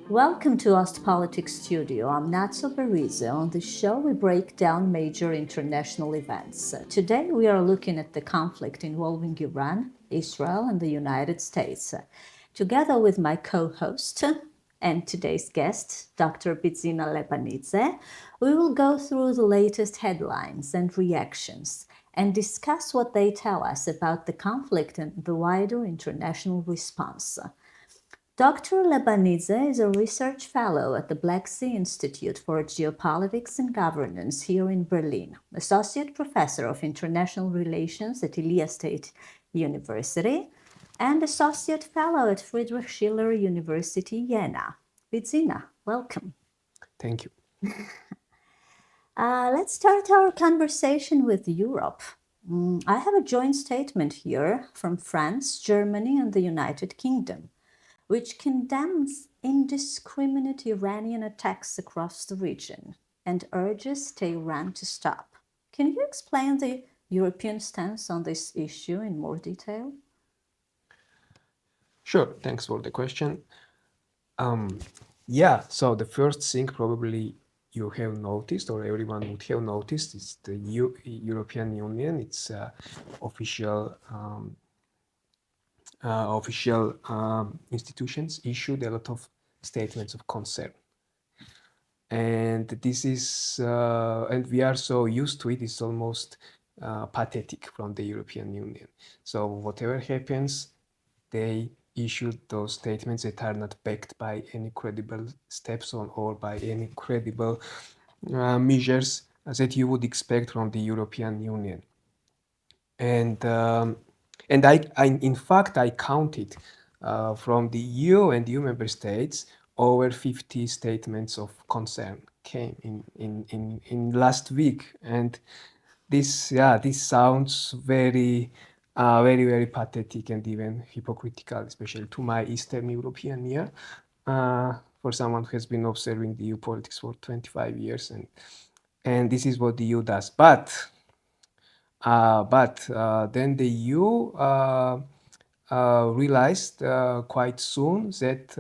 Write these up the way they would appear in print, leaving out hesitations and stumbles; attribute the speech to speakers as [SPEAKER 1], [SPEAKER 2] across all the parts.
[SPEAKER 1] Welcome to Ostpolitics Studio. I'm Natso Berizzo. On this show, we break down major international events. Today, we are looking at the conflict involving Iran, Israel, and the United States. Together with my co host and today's guest, Dr. Bidzina Lebanidze, we will go through the latest headlines and reactions and discuss what they tell us about the conflict and the wider international response. Dr. Lebanidze is a research fellow at the Black Sea Institute for Geopolitics and Governance here in Berlin, associate professor of international relations at Ilia State University, and associate fellow at Friedrich Schiller University, Jena. Bidzina, welcome.
[SPEAKER 2] Thank you.
[SPEAKER 1] Let's start our conversation with Europe. I have a joint statement here from France, Germany, and the United Kingdom, which condemns indiscriminate Iranian attacks across the region and urges Tehran to stop. Can you explain the European stance on this issue in more detail?
[SPEAKER 2] Sure, thanks for the question. Yeah, so the first thing probably you have noticed, or everyone would have noticed, is the European Union. Its official institutions issued a lot of statements of concern, and and we are so used to it. It's almost pathetic from the European Union. So whatever happens, they issued those statements that are not backed by any credible steps on or by any credible measures that you would expect from the European Union. And in fact, I counted from the EU and EU member states, over 50 statements of concern came in last week. And this sounds very pathetic and even hypocritical, especially to my Eastern European ear, for someone who has been observing the EU politics for 25 years, and this is what the EU does. But then the EU realized quite soon that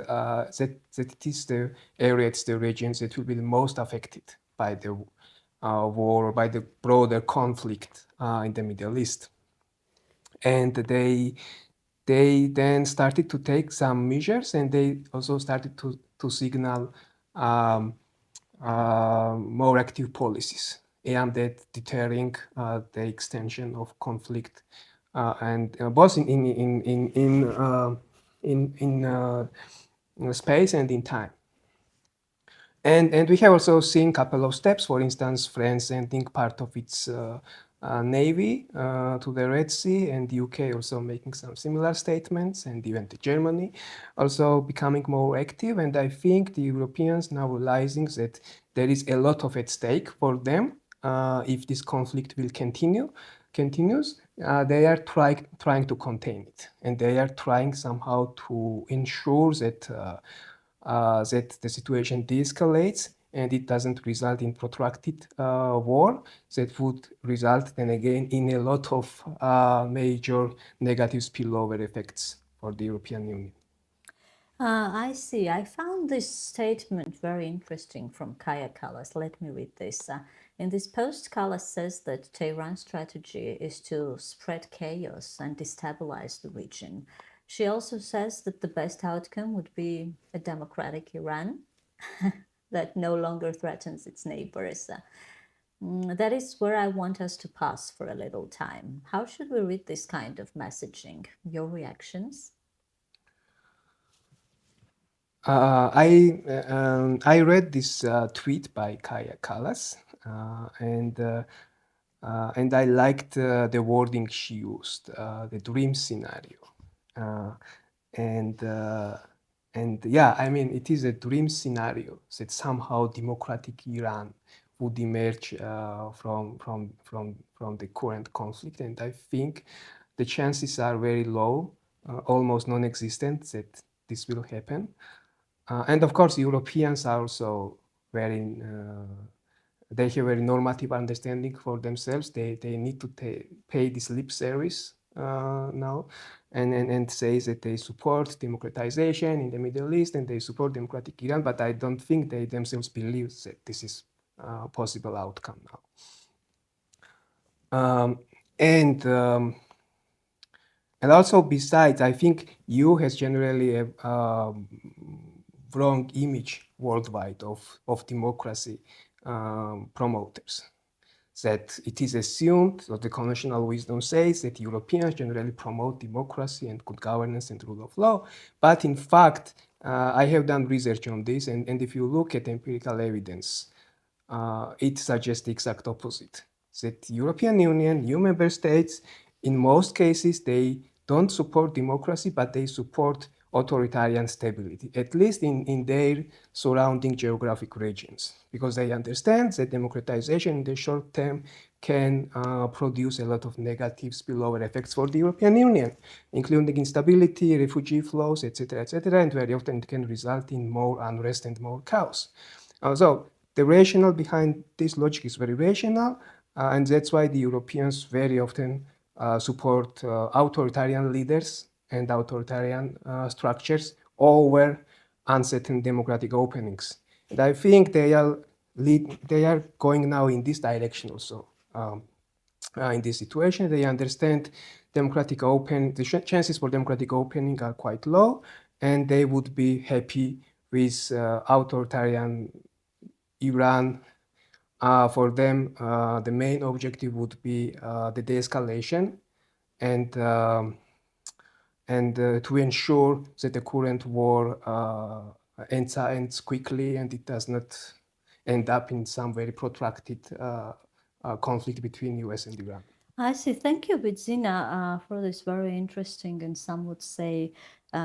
[SPEAKER 2] it is the areas, the regions that will be the most affected by the war or by the broader conflict in the Middle East. And they then started to take some measures, and they also started to signal more active policies aimed at deterring the extension of conflict, and both in space and in time. And we have also seen a couple of steps. For instance, France sending part of its navy to the Red Sea, and the UK also making some similar statements, and even Germany also becoming more active. And I think the Europeans now realizing that there is a lot of at stake for them if this conflict will continues. They are trying to contain it, and they are trying somehow to ensure that the situation de-escalates and it doesn't result in protracted war that would result then again in a lot of major negative spillover effects for the European Union.
[SPEAKER 1] I see. I found this statement very interesting from Kaya Kallas. Let me read this. In this post, Kallas says that Tehran's strategy is to spread chaos and destabilize the region. She also says that the best outcome would be a democratic Iran that no longer threatens its neighbors. That is where I want us to pause for a little time. How should we read this kind of messaging? Your reactions?
[SPEAKER 2] I read this tweet by Kaya Kallas, and I liked the wording she used, the dream scenario, uh, and uh, and yeah, I mean it is a dream scenario that somehow democratic Iran would emerge from the current conflict, and I think the chances are very low, almost non-existent, that this will happen. And of course, Europeans are also very, they have very normative understanding for themselves. They need to pay this lip service now, and says that they support democratization in the Middle East and they support democratic Iran, but I don't think they themselves believe that this is a possible outcome now. Um, and and also besides, I think EU has generally a wrong image worldwide of democracy promoters. That it is assumed, that the conventional wisdom says that Europeans generally promote democracy and good governance and rule of law. But in fact, I have done research on this, and if you look at empirical evidence, it suggests the exact opposite. That European Union, EU member states, in most cases, they don't support democracy, but they support authoritarian stability, at least in their surrounding geographic regions, because they understand that democratization in the short term can produce a lot of negative spillover effects for the European Union, including instability, refugee flows, etc., and very often it can result in more unrest and more chaos. So the rationale behind this logic is very rational, and that's why the Europeans very often support authoritarian leaders and authoritarian structures over uncertain democratic openings. And I think they are going now in this direction also. In this situation, they understand the chances for democratic opening are quite low, and they would be happy with authoritarian Iran. For them, the main objective would be the de-escalation and to ensure that the current war ends quickly and it does not end up in some very protracted conflict between US and Iran.
[SPEAKER 1] I see. Thank you, Bidzina, for this very interesting and some would say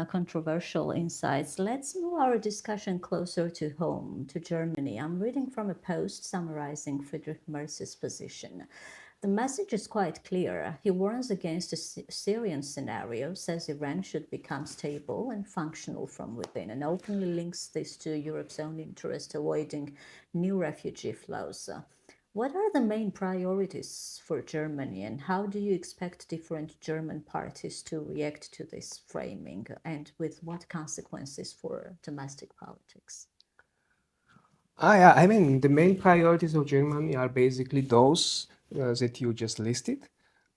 [SPEAKER 1] controversial insights. Let's move our discussion closer to home, to Germany. I'm reading from a post summarizing Friedrich Merz's position. The message is quite clear. He warns against a Syrian scenario, says Iran should become stable and functional from within, and openly links this to Europe's own interest, avoiding new refugee flows. What are the main priorities for Germany, and how do you expect different German parties to react to this framing, and with what consequences for domestic politics?
[SPEAKER 2] Yeah, I mean, the main priorities of Germany are basically those that you just listed.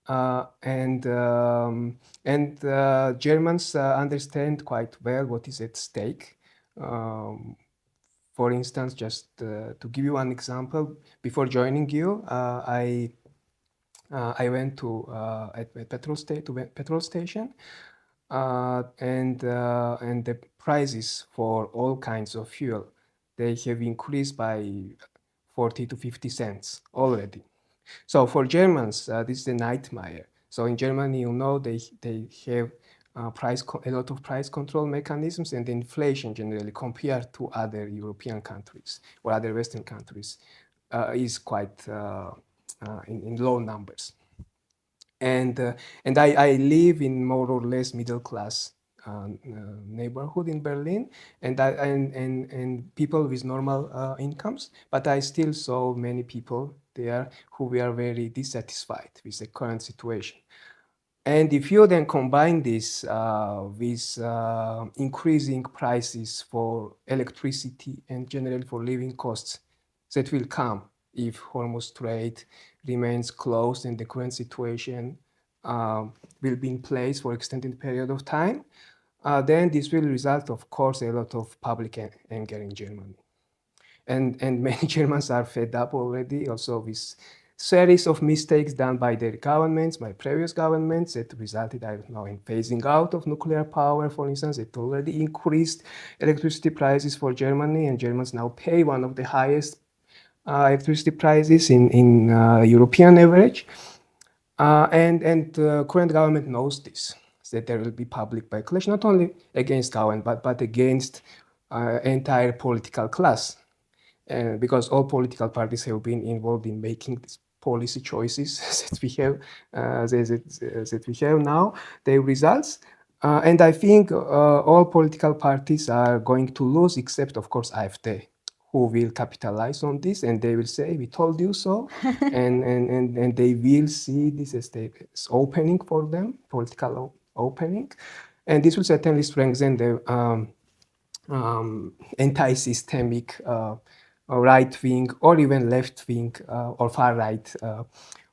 [SPEAKER 2] Uh, and Germans understand quite well what is at stake. Um, for instance, just to give you one example, before joining you, I went to at petrol station, and the prices for all kinds of fuel, they have increased by 40 to 50 cents already. So for Germans, this is a nightmare. So in Germany, they have a lot of price control mechanisms, and inflation generally compared to other European countries or other Western countries is quite in low numbers. And I live in more or less middle class neighborhood in Berlin, and people with normal incomes. But I still saw many people there who were very dissatisfied with the current situation. And if you then combine this with increasing prices for electricity and generally for living costs that will come if Hormuz Strait remains closed and the current situation will be in place for extended period of time, then this will result, of course, a lot of public anger in Germany. And many Germans are fed up already also with series of mistakes done by their governments, by previous governments that resulted, I don't know, in phasing out of nuclear power, for instance. It already increased electricity prices for Germany, and Germans now pay one of the highest electricity prices in European average. And the current government knows this, that there will be public backlash, not only against government, but against entire political class, because all political parties have been involved in making these policy choices that we have that we have now, their results. And I think all political parties are going to lose, except of course AfD, who will capitalize on this, and they will say, "We told you so," and they will see this as the opening for them, political opening, and this will certainly strengthen the anti-systemic right-wing or even left-wing or far-right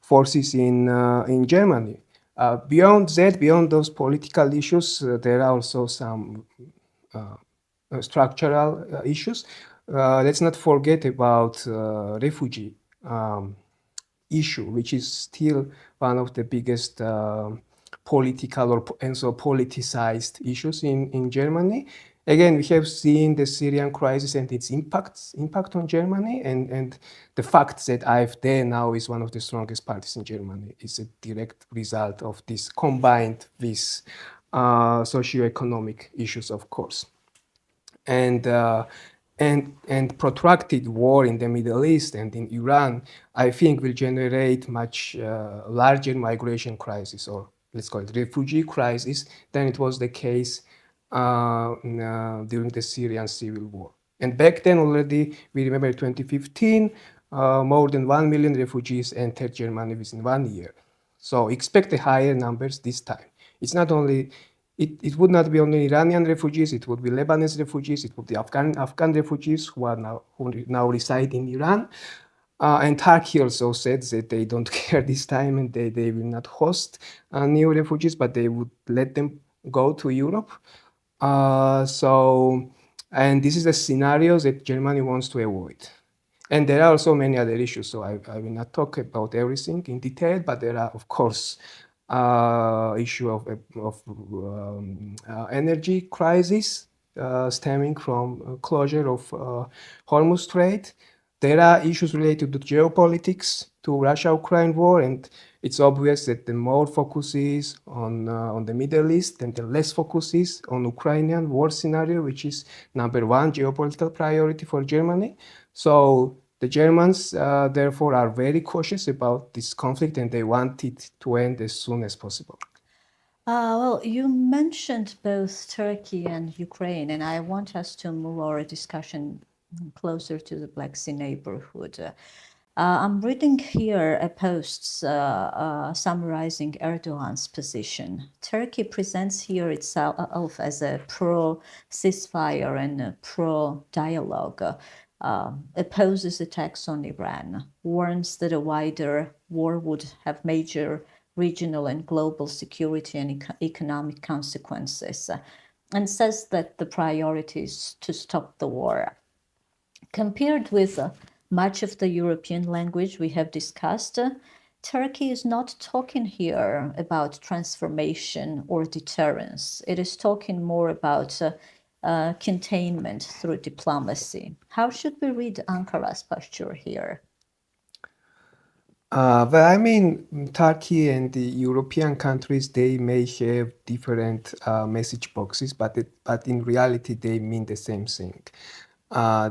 [SPEAKER 2] forces in Germany. Beyond that, beyond those political issues, there are also some structural issues. Let's not forget about refugee issue, which is still one of the biggest political and so politicized issues in Germany. Again, we have seen the Syrian crisis and its impact on Germany, and the fact that AfD now is one of the strongest parties in Germany is a direct result of this, combined with socioeconomic issues, of course. And and protracted war in the Middle East and in Iran, I think, will generate much larger migration crisis, or let's call it refugee crisis, than it was the case during the Syrian civil war. And back then already, we remember 2015, more than 1 million refugees entered Germany within 1 year. So expect a higher numbers this time. It's not only it would not be only Iranian refugees, it would be Lebanese refugees, it would be Afghan refugees who now reside in Iran. And Turkey also said that they don't care this time, and they will not host new refugees, but they would let them go to Europe. And this is a scenario that Germany wants to avoid. And there are also many other issues, so I will not talk about everything in detail, but there are, of course, issue of energy crisis stemming from closure of Hormuz Strait. There are issues related to geopolitics, to Russia-Ukraine war, and it's obvious that the more focus is on the Middle East and the less focus is on Ukrainian war scenario, which is number one geopolitical priority for Germany. So the Germans, therefore, are very cautious about this conflict, and they want it to end as soon as possible.
[SPEAKER 1] Well, you mentioned both Turkey and Ukraine, and I want us to move our discussion closer to the Black Sea neighborhood. I'm reading here a post summarizing Erdogan's position. Turkey presents here itself as a pro-ceasefire and a pro-dialogue, opposes attacks on Iran, warns that a wider war would have major regional and global security and economic consequences, and says that the priority is to stop the war. Compared with much of the European language we have discussed, Turkey is not talking here about transformation or deterrence. It is talking more about containment through diplomacy. How should we read Ankara's posture here?
[SPEAKER 2] Well, I mean, Turkey and the European countries, they may have different message boxes, but in reality, they mean the same thing.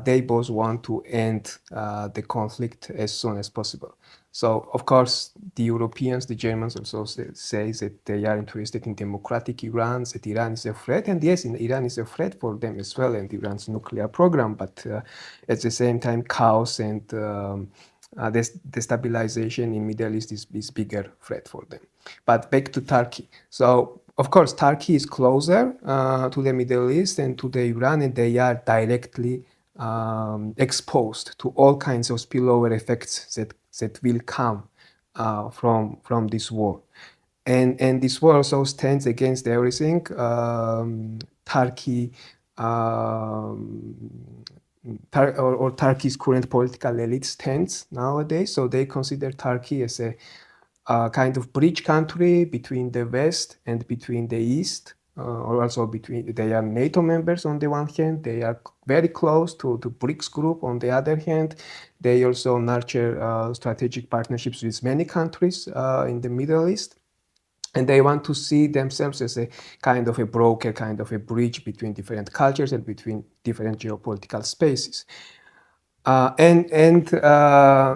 [SPEAKER 2] They both want to end the conflict as soon as possible. So, of course, the Europeans, the Germans also say that they are interested in democratic Iran, that Iran is a threat. And yes, Iran is a threat for them as well, and Iran's nuclear program, but at the same time, chaos and destabilization in Middle East is bigger threat for them. But back to Turkey. So of course, Turkey is closer to the Middle East and to the Iran, and they are directly exposed to all kinds of spillover effects that will come from this war. And this war also stands against everything Turkey or Turkey's current political elite stands nowadays. So they consider Turkey as a kind of bridge country between the West and between the East, or also between, they are NATO members on the one hand, they are very close to the BRICS group on the other hand. They also nurture strategic partnerships with many countries in the Middle East. And they want to see themselves as a kind of a broker, kind of a bridge between different cultures and between different geopolitical spaces. Uh, and and uh,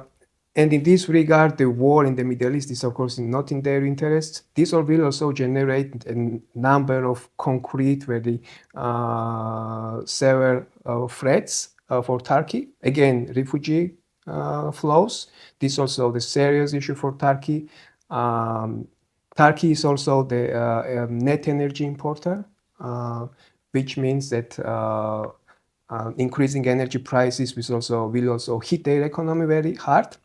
[SPEAKER 2] and in this regard, the war in the Middle East is, of course, not in their interests. This will also generate a number of concrete, very severe threats for Turkey. Again, refugee flows. This is also the serious issue for Turkey. Um, Turkey is also the net energy importer, which means that increasing energy prices will also hit their economy very hard.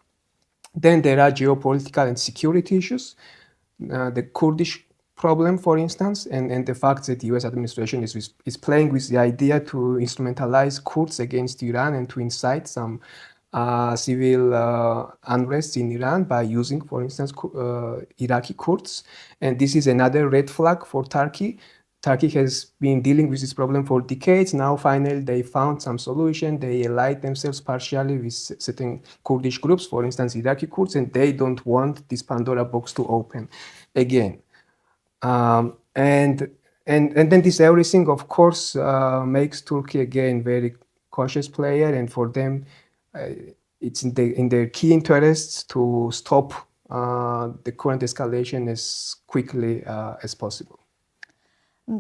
[SPEAKER 2] Then there are geopolitical and security issues. The Kurdish problem, for instance, and the fact that the US administration is playing with the idea to instrumentalize Kurds against Iran and to incite some civil unrest in Iran by using, for instance, Iraqi Kurds. And this is another red flag for Turkey. Turkey has been dealing with this problem for decades. Now, finally, they found some solution. They allied themselves partially with certain Kurdish groups, for instance, Iraqi Kurds, and they don't want this Pandora box to open again. Um, and, and then this everything, of course, makes Turkey again very cautious player, and for them, it's in their key interests to stop the current escalation as quickly as possible.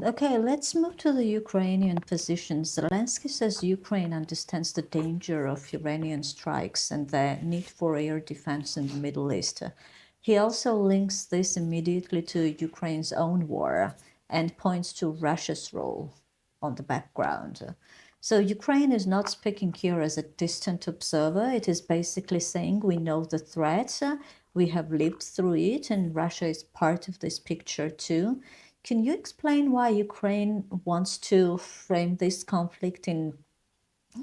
[SPEAKER 1] Okay, let's move to the Ukrainian position. Zelensky says Ukraine understands the danger of Iranian strikes and the need for air defense in the Middle East. He also links this immediately to Ukraine's own war and points to Russia's role on the background. So Ukraine is not speaking here as a distant observer. It is basically saying we know the threat, we have lived through it, and Russia is part of this picture too. Can you explain why Ukraine wants to frame this conflict in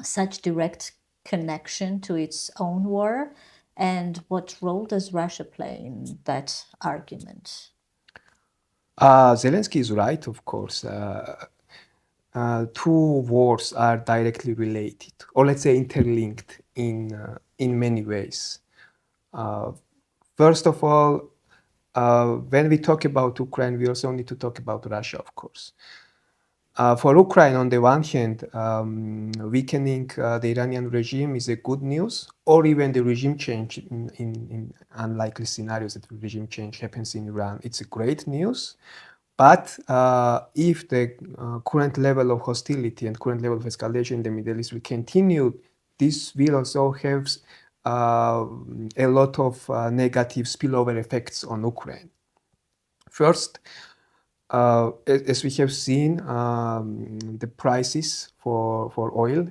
[SPEAKER 1] such direct connection to its own war? And what role does Russia play in that argument?
[SPEAKER 2] Zelensky is right, of course. Two wars are directly related, or let's say interlinked in many ways. First of all, when we talk about Ukraine, we also need to talk about Russia, of course. For Ukraine, on the one hand, weakening the Iranian regime is a good news, or even the regime change in unlikely scenarios that the regime change happens in Iran. It's a great news. But if the current level of hostility and current level of escalation in the Middle East will continue, this will also have a lot of negative spillover effects on Ukraine. First, as we have seen, the prices for oil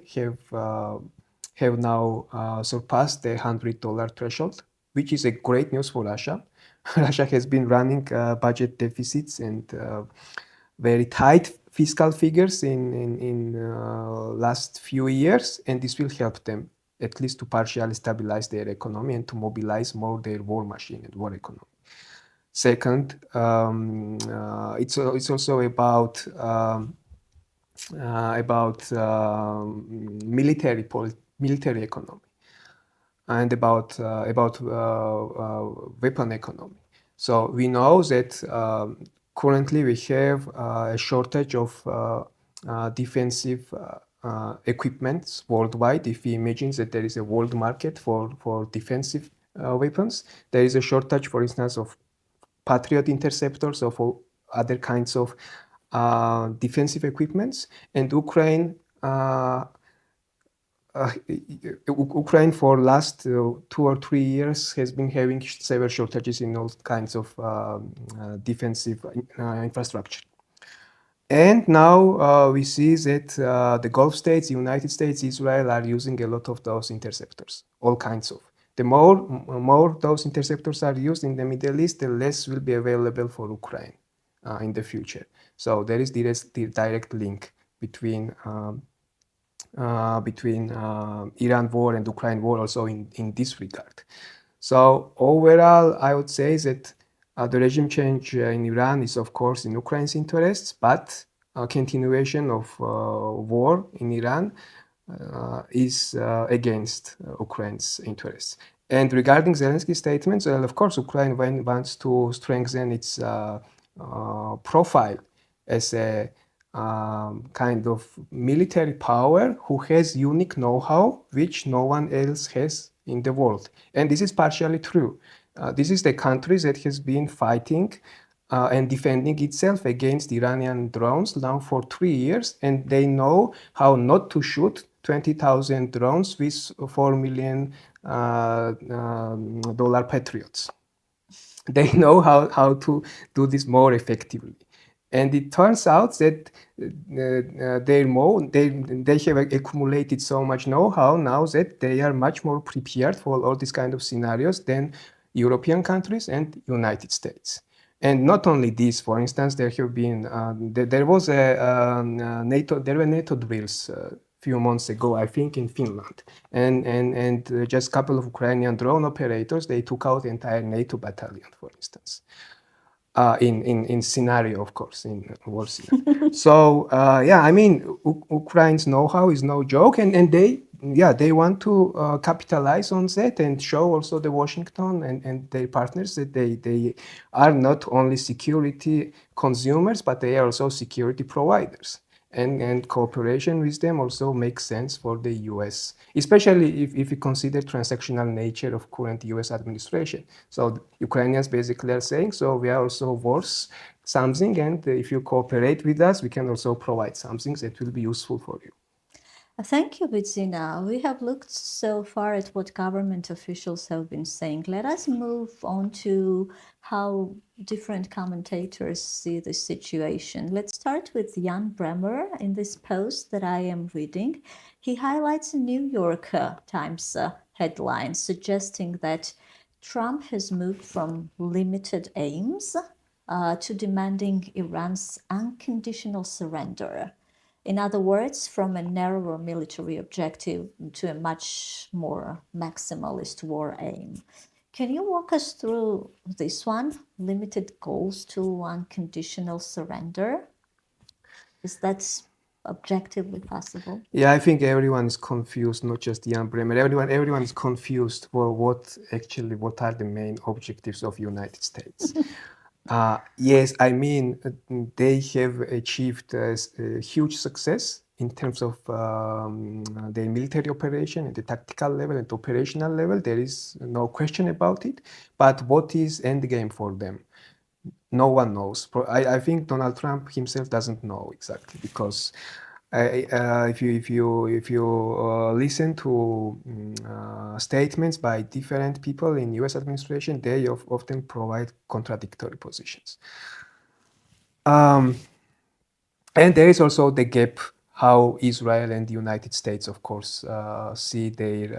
[SPEAKER 2] have now surpassed the $100 threshold, which is a great news for Russia. Russia has been running budget deficits and very tight fiscal figures in last few years, and this will help them at least to partially stabilize their economy and to mobilize more their war machine and war economy. Second, it's also about military economy and about weapon economy. So we know that currently we have a shortage of defensive equipment worldwide. If we imagine that there is a world market for defensive weapons, there is a shortage, for instance, of Patriot interceptors, of all other kinds of defensive equipments, and Ukraine for last 2 or 3 years has been having severe shortages in all kinds of defensive infrastructure. And now we see that the Gulf states, the United States, Israel are using a lot of those interceptors, all kinds of. The more those interceptors are used in the Middle East, the less will be available for Ukraine in the future. So there is the direct link between Iran war and Ukraine war also in this regard. So overall, I would say that the regime change in Iran is, of course, in Ukraine's interests, but continuation of war in Iran is against Ukraine's interests. And regarding Zelensky's statements, well, of course, Ukraine wants to strengthen its profile as a kind of military power who has unique know-how which no one else has in the world. And this is partially true. This is the country that has been fighting and defending itself against Iranian drones now for 3 years, and they know how not to shoot 20,000 drones with $4 million dollar Patriots. They know how to do this more effectively. And it turns out that they have accumulated so much know-how now that they are much more prepared for all these kind of scenarios than European countries and United States. And not only this, for instance, there have been there was there were NATO drills few months ago, I think, in Finland, and just a couple of Ukrainian drone operators, they took out the entire NATO battalion, for instance. In scenario, of course, in war scenario. So yeah, I mean, Ukraine's know-how is no joke, and they want to capitalize on that and show also the Washington and their partners that they are not only security consumers, but they are also security providers. And cooperation with them also makes sense for the US, especially if you consider transactional nature of current US administration. So the Ukrainians basically are saying, so we are also worth something, and if you cooperate with us, we can also provide something that will be useful for you.
[SPEAKER 1] Thank you, Bidzina. We have looked so far at what government officials have been saying. Let us move on to how different commentators see the situation. Let's start with Ian Bremmer in this post that I am reading. He highlights a New York Times headline suggesting that Trump has moved from limited aims to demanding Iran's unconditional surrender. In other words, from a narrower military objective to a much more maximalist war aim. Can you walk us through this one? Limited goals to unconditional surrender? Is that objectively possible?
[SPEAKER 2] Yeah, I think everyone is confused, not just Ian Bremmer. Everyone is confused for what are the main objectives of United States. Yes, I mean, they have achieved a huge success in terms of their military operation at the tactical level and operational level. There is no question about it. But what is end game for them? No one knows. I think Donald Trump himself doesn't know exactly, because if you listen to statements by different people in U.S. administration, they often provide contradictory positions. And there is also the gap how Israel and the United States, of course, see their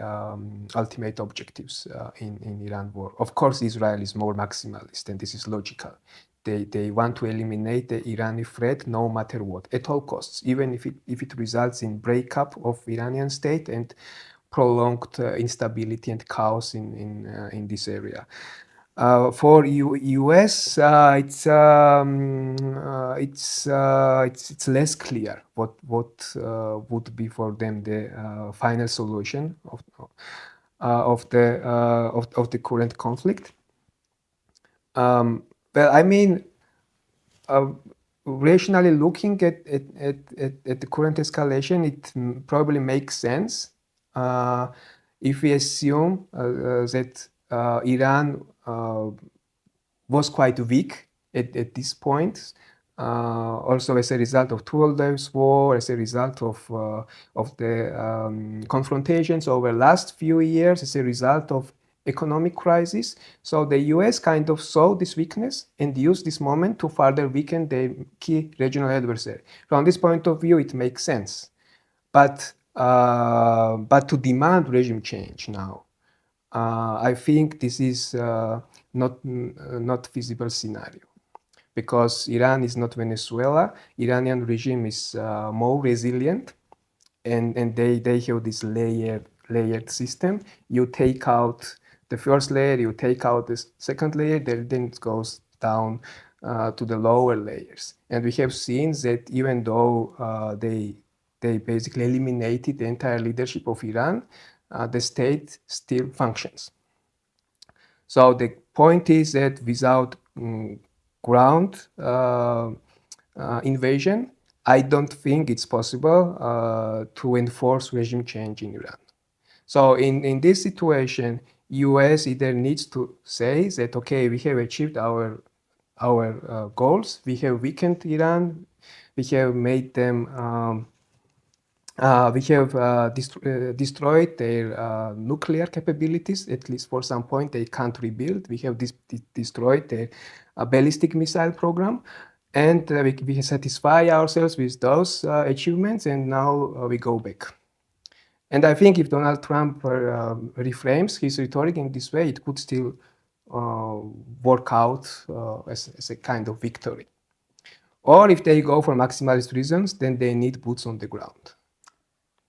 [SPEAKER 2] ultimate objectives in Iran war. Of course, Israel is more maximalist, and this is logical. They want to eliminate the Iranian threat no matter what, at all costs, even if it results in breakup of Iranian state and prolonged instability and chaos in this area. For US, it's less clear what would be for them the final solution of the current conflict. Well, I mean, rationally looking at the current escalation, it probably makes sense if we assume that Iran was quite weak at this point. Also as a result of 12 Days War, as a result of the confrontations over the last few years, as a result of economic crisis. So the US kind of saw this weakness and used this moment to further weaken their key regional adversary. From this point of view, it makes sense. But to demand regime change now, I think this is not feasible scenario, because Iran is not Venezuela. Iranian regime is more resilient, and they have this layered system. You take out the first layer, you take out the second layer, then it goes down to the lower layers. And we have seen that even though they basically eliminated the entire leadership of Iran, the state still functions. So the point is that without ground invasion, I don't think it's possible to enforce regime change in Iran. So in this situation, US either needs to say that, okay, we have achieved our goals, we have weakened Iran, we have made them We have destroyed their nuclear capabilities. At least for some point, they can't rebuild. We have destroyed their ballistic missile program, and we satisfy ourselves with those achievements, and now we go back. And I think if Donald Trump reframes his rhetoric in this way, it could still uh, work out as a kind of victory. Or if they go for maximalist reasons, then they need boots on the ground.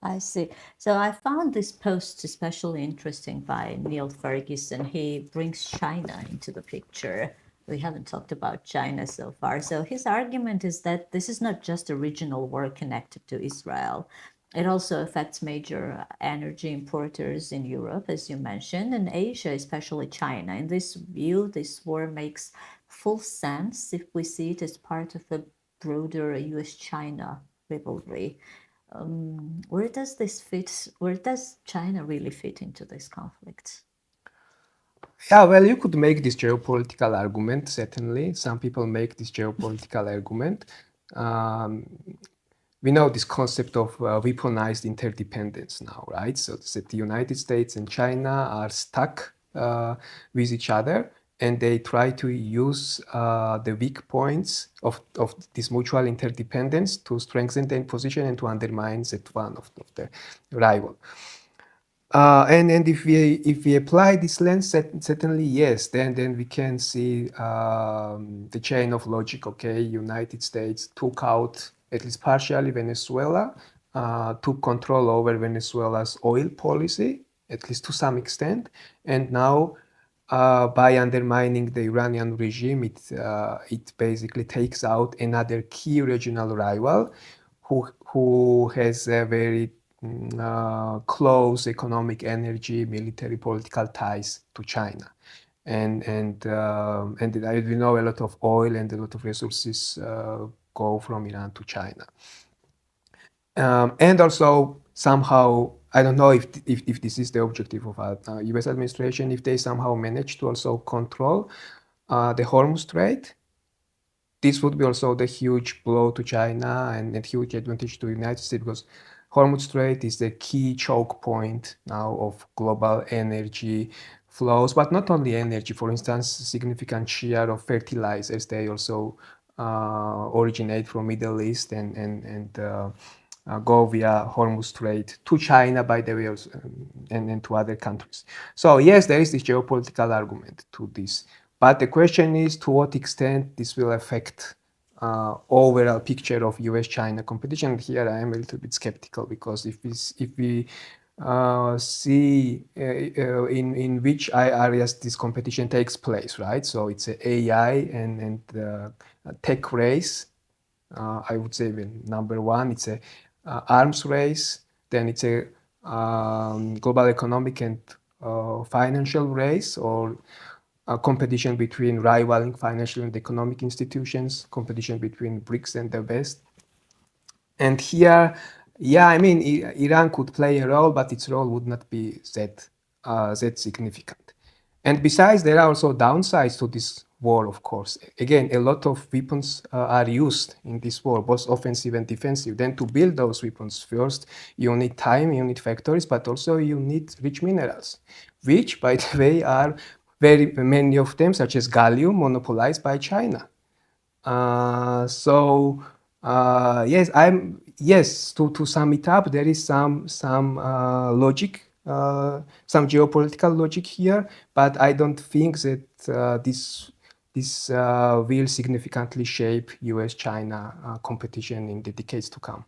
[SPEAKER 1] I see. So I found this post especially interesting by Neil Ferguson. He brings China into the picture. We haven't talked about China so far. So his argument is that this is not just a regional war connected to Israel. It also affects major energy importers in Europe, as you mentioned, and Asia, especially China. In this view, this war makes full sense if we see it as part of a broader US China rivalry. Where does this fit? Where does China really fit into this conflict?
[SPEAKER 2] Yeah, well, you could make this geopolitical argument, certainly. Some people make this geopolitical argument. Um, we know this concept of weaponized interdependence now, right? So that the United States and China are stuck with each other, and they try to use the weak points of this mutual interdependence to strengthen their position and to undermine that one of the rival. And if we apply this lens, certainly yes, then we can see the chain of logic. Okay, United States took out at least partially Venezuela, took control over Venezuela's oil policy, at least to some extent, and now by undermining the Iranian regime, it basically takes out another key regional rival, who has a very close economic, energy, military, political ties to China. And we know a lot of oil and a lot of resources go from Iran to China. And also somehow, I don't know if this is the objective of a US administration, if they somehow manage to also control the Hormuz Strait. This would be also the huge blow to China and huge advantage to the United States, because Hormuz Strait is the key choke point now of global energy flows, but not only energy. For instance, significant share of fertilizers, they also originate from Middle East and go via Hormuz Strait to China, by the way, also, and to other countries. So yes, there is this geopolitical argument to this. But the question is to what extent this will affect overall picture of US-China competition. Here I am a little bit skeptical, because if we see in which areas this competition takes place, right? So it's a AI and tech race. I would say number one, it's a arms race. Then it's a global economic and financial race, or a competition between rivaling financial and economic institutions, competition between BRICS and the West. And here, yeah, I mean, Iran could play a role, but its role would not be that significant. And besides, there are also downsides to this war, of course. Again, a lot of weapons are used in this war, both offensive and defensive. Then to build those weapons, first, you need time, you need factories, but also you need rich minerals, which, by the way, are very many of them, such as gallium, monopolized by China. So yes, to sum it up, there is some logic, some geopolitical logic here, but I don't think that this will significantly shape US-China competition in the decades to come.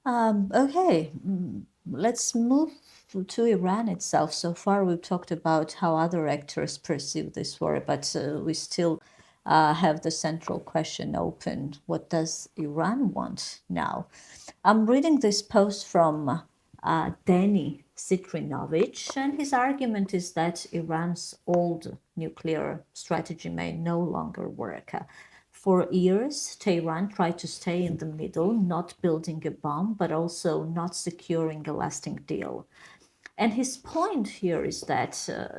[SPEAKER 1] Okay, let's move to Iran itself. So far, we've talked about how other actors perceive this war, but we still have the central question open. What does Iran want now? I'm reading this post from Danny Citrinovich, and his argument is that Iran's old nuclear strategy may no longer work. For years, Tehran tried to stay in the middle, not building a bomb, but also not securing a lasting deal. And his point here is that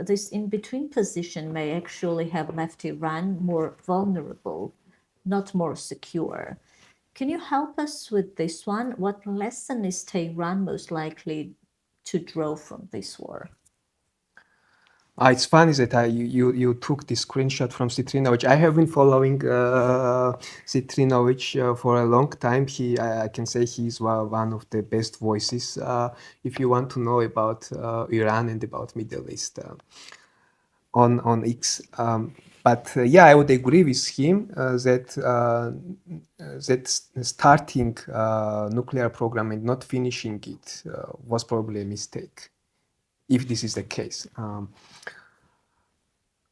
[SPEAKER 1] this in between position may actually have left Iran more vulnerable, not more secure. Can you help us with this one? What lesson is Tehran most likely to draw from this war?
[SPEAKER 2] It's funny that you took this screenshot from Citrinovich. I have been following Citrinovich for a long time. I can say he's one of the best voices if you want to know about Iran and about Middle East on X. But yeah, I would agree with him that starting nuclear program and not finishing it was probably a mistake, if this is the case.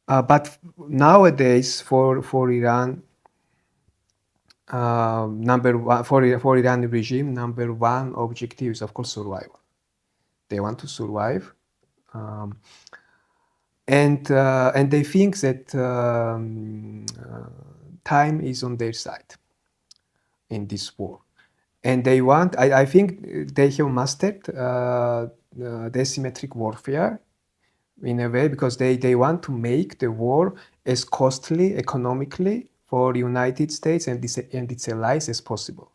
[SPEAKER 2] But nowadays, for Iran, number one for Iran regime, number one objective is of course survival. They want to survive, um, and they think that time is on their side in this war, and they want. I think they have mastered asymmetric warfare in a way because they want to make the war as costly economically for the United States and its allies as possible.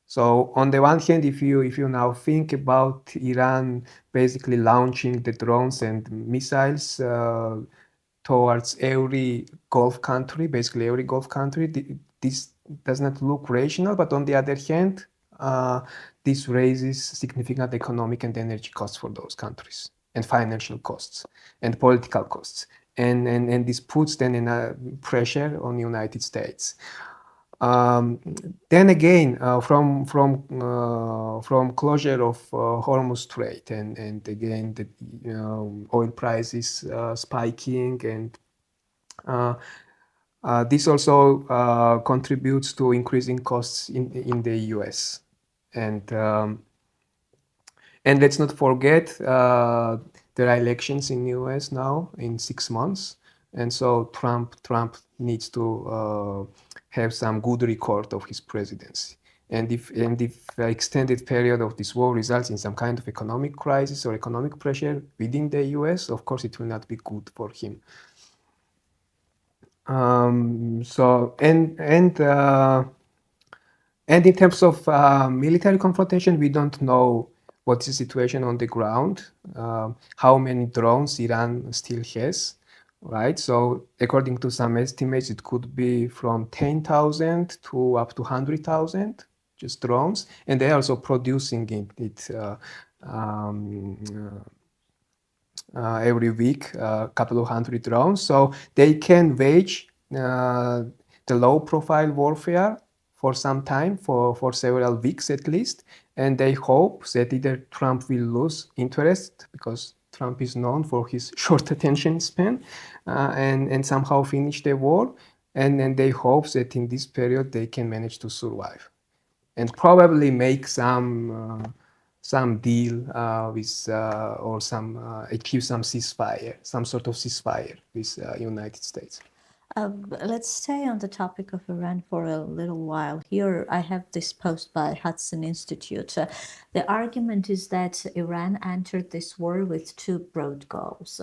[SPEAKER 2] So on the one hand, if you now think about Iran basically launching the drones and missiles towards every Gulf country, basically every Gulf country, this does not look rational. But on the other hand, uh, this raises significant economic and energy costs for those countries, and financial costs, and political costs, and this puts then in a pressure on the United States. Um, then again, from closure of Hormuz Strait, and again the oil prices spiking, and uh, this also contributes to increasing costs in the U.S. and and let's not forget there are elections in the U.S. now in 6 months, and so Trump needs to have some good record of his presidency. And if the extended period of this war results in some kind of economic crisis or economic pressure within the U.S., of course it will not be good for him. So and in terms of military confrontation, we don't know what's the situation on the ground, how many drones Iran still has, right? So according to some estimates, it could be from 10,000 to up to 100,000 just drones, and they're also producing um, every week, a couple of hundred drones. So they can wage the low profile warfare for some time, for several weeks at least. And they hope that either Trump will lose interest because Trump is known for his short attention span, and somehow finish the war. And then they hope that in this period they can manage to survive and probably make some deal with or some achieve some ceasefire, some sort of ceasefire with United States.
[SPEAKER 1] Let's stay on the topic of Iran for a little while. Here, I have this post by Hudson Institute. The argument is that Iran entered this war with two broad goals.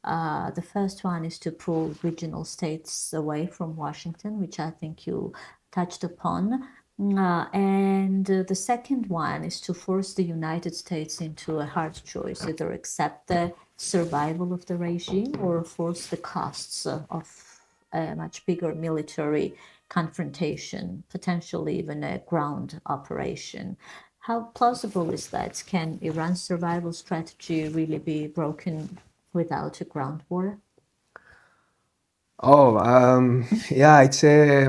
[SPEAKER 1] The first one is to pull regional states away from Washington, which I think you touched upon. And the second one is to force the United States into a hard choice, either accept the survival of the regime or force the costs of a much bigger military confrontation, potentially even a ground operation. How plausible is that? Can Iran's survival strategy really be broken without a ground war?
[SPEAKER 2] Oh, yeah, it's a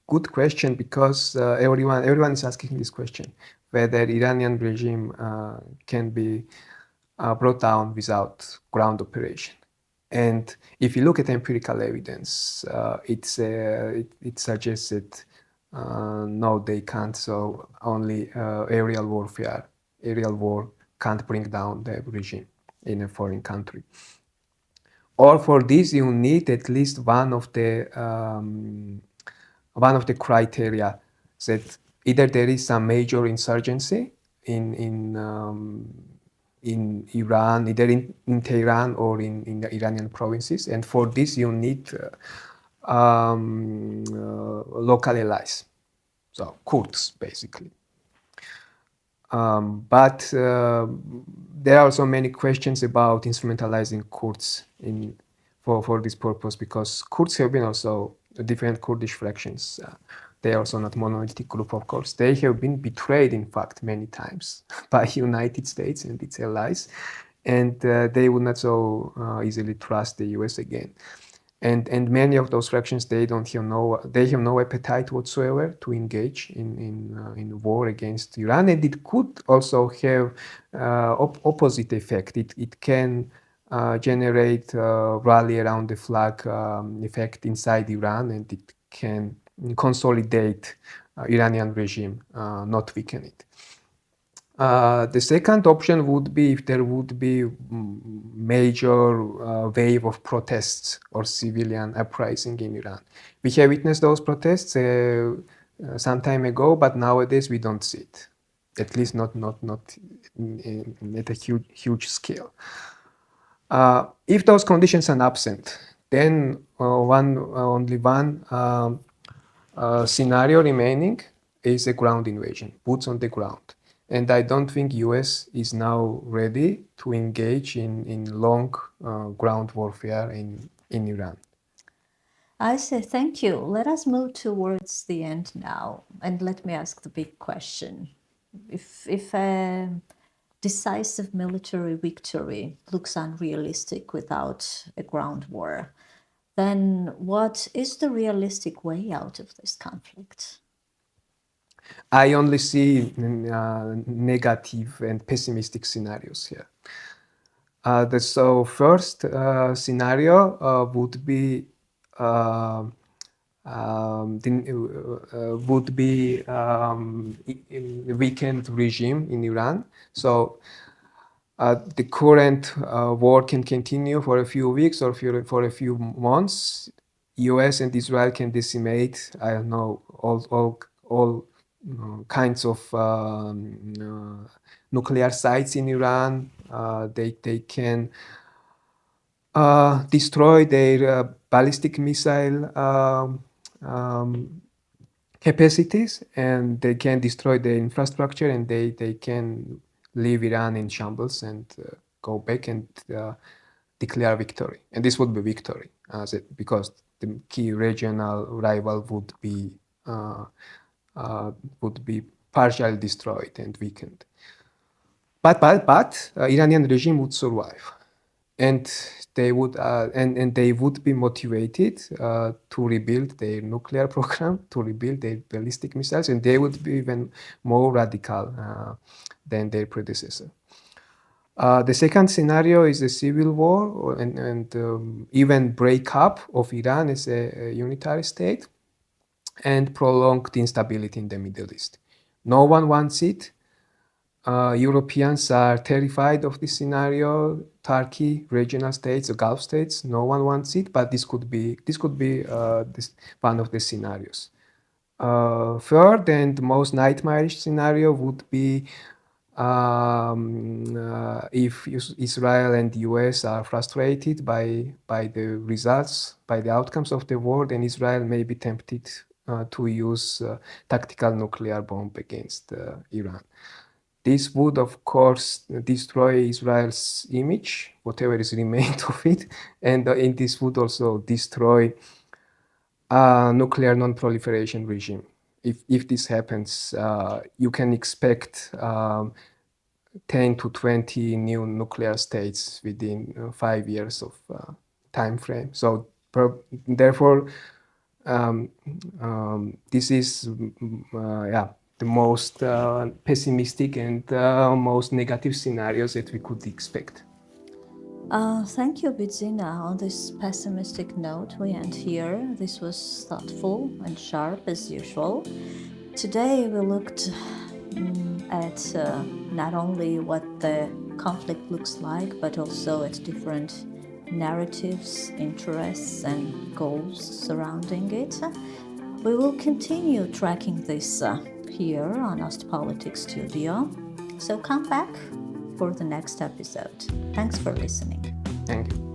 [SPEAKER 2] good question because everyone is asking this question whether Iranian regime can be brought down without ground operation. And if you look at empirical evidence, it suggests that no, they can't. So only aerial war can't bring down the regime in a foreign country. Or for this, you need at least one of the criteria that either there is some major insurgency in Iran, either in Tehran or in the Iranian provinces, and for this you need local allies, so Kurds basically. But there are also many questions about instrumentalizing Kurds for this purpose, because Kurds have been also different Kurdish fractions. They are also not monolithic group, of course. They have been betrayed, in fact, many times by United States and its allies, and they would not so easily trust the US again. And many of those fractions, they have no appetite whatsoever to engage in war against Iran, and it could also have opposite effect. It can generate rally around the flag effect inside Iran, and it can consolidate Iranian regime, not weaken it. The second option would be if there would be major wave of protests or civilian uprising in Iran. We have witnessed those protests some time ago, but nowadays we don't see it. At least not at a huge scale. If those conditions are absent, then only one scenario remaining is a ground invasion, boots on the ground. And I don't think US is now ready to engage in long ground warfare in Iran.
[SPEAKER 1] I say thank you. Let us move towards the end now, and let me ask the big question. If a decisive military victory looks unrealistic without a ground war, then what is the realistic way out of this conflict?
[SPEAKER 2] I only see negative and pessimistic scenarios here. So first scenario would be weakened regime in Iran. So the current war can continue for a few weeks or for a few months. US and Israel can decimate, I don't know, all kinds of nuclear sites in Iran. They can destroy their ballistic missile capacities, and they can destroy the infrastructure, and they can leave Iran in shambles and go back and declare victory. And this would be victory, because the key regional rival uh, would be partially destroyed and weakened. But Iranian regime would survive, and they would be motivated to rebuild their nuclear program, to rebuild their ballistic missiles, and they would be even more radical than their predecessor. The second scenario is a civil war and even breakup of Iran as a unitary state and prolonged instability in the Middle East. No one wants it. Europeans are terrified of this scenario. Turkey, regional states, Gulf states, no one wants it, but this could be one of the scenarios. Third and most nightmarish scenario would be if Israel and the US are frustrated by the results, by the outcomes of the war, then Israel may be tempted to use tactical nuclear bomb against Iran. This would, of course, destroy Israel's image, whatever is remained of it, and this would also destroy a nuclear non-proliferation regime. If this happens, you can expect 10 to 20 new nuclear states within 5 years of time frame. So therefore, this is the most pessimistic and most negative scenarios that we could expect.
[SPEAKER 1] Thank you, Bidzina. On this pessimistic note, we end here. This was thoughtful and sharp as usual. Today we looked at not only what the conflict looks like, but also at different narratives, interests, and goals surrounding it. We will continue tracking this here on Ostpolitics Studio. So come back for the next episode. Thanks for listening.
[SPEAKER 2] Thank you.